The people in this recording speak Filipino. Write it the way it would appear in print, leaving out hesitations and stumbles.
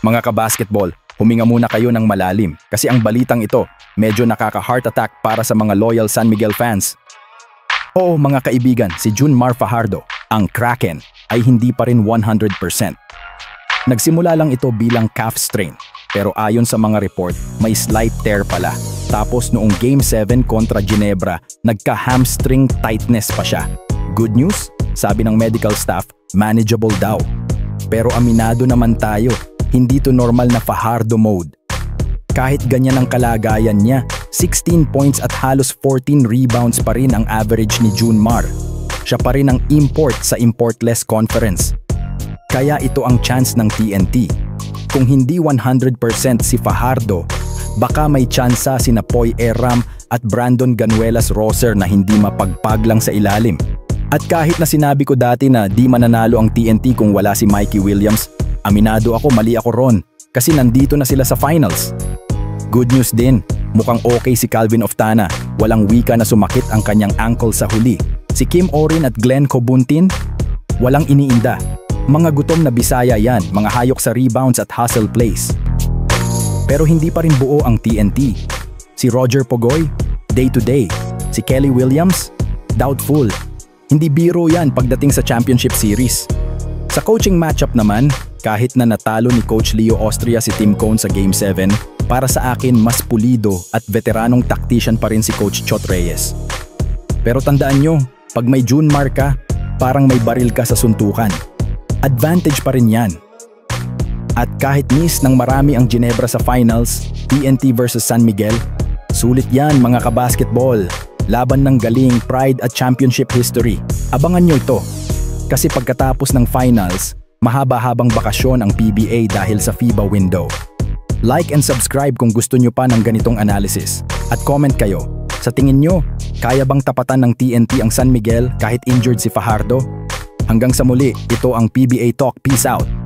Mga kabasketball, huminga muna kayo ng malalim kasi ang balitang ito medyo nakaka-heart attack para sa mga loyal San Miguel fans. Oo mga kaibigan, si Junmar Fajardo, ang Kraken, ay hindi pa rin 100%. Nagsimula lang ito bilang calf strain, pero ayon sa mga report, may slight tear pala. Tapos noong Game 7 kontra Ginebra, nagka-hamstring tightness pa siya. Good news? Sabi ng medical staff, manageable daw. Pero aminado naman tayo, hindi to normal na Fajardo mode. Kahit ganyan ang kalagayan niya, 16 points at halos 14 rebounds pa rin ang average ni Junmar. Siya pa rin ang import sa importless conference. Kaya ito ang chance ng TNT. Kung hindi 100% si Fajardo, baka may tsansa sina Poy Eram at Brandon Ganuelas-Roser na hindi mapagpag lang sa ilalim. At kahit na sinabi ko dati na di mananalo ang TNT kung wala si Mikey Williams, aminado ako mali ako ron kasi nandito na sila sa finals. Good news din, mukhang okay si Calvin Oftana, walang wika na sumakit ang kanyang ankle sa huli. Si Kim Orin at Glenn Cobuntin, walang iniinda. Mga gutom na Bisaya yan, mga hayok sa rebounds at hustle plays. Pero hindi pa rin buo ang TNT. Si Roger Pogoy, day to day. Si Kelly Williams, doubtful. Hindi biro yan pagdating sa championship series. Sa coaching matchup naman, kahit na natalo ni Coach Leo Austria si Tim Cone sa Game 7, para sa akin mas pulido at veteranong tactician pa rin si Coach Chot Reyes. Pero tandaan nyo, pag may Junmar ka, parang may baril ka sa suntukan. Advantage pa rin yan. At kahit miss ng marami ang Ginebra sa finals, TNT versus San Miguel, sulit yan mga kabasketball. Laban ng galing, pride at championship history. Abangan nyo ito. Kasi pagkatapos ng finals, mahaba-habang bakasyon ang PBA dahil sa FIBA window. Like and subscribe kung gusto nyo pa ng ganitong analysis. At comment kayo. Sa tingin nyo, kaya bang tapatan ng TNT ang San Miguel kahit injured si Fajardo? Hanggang sa muli, ito ang PBA Talk. Peace out!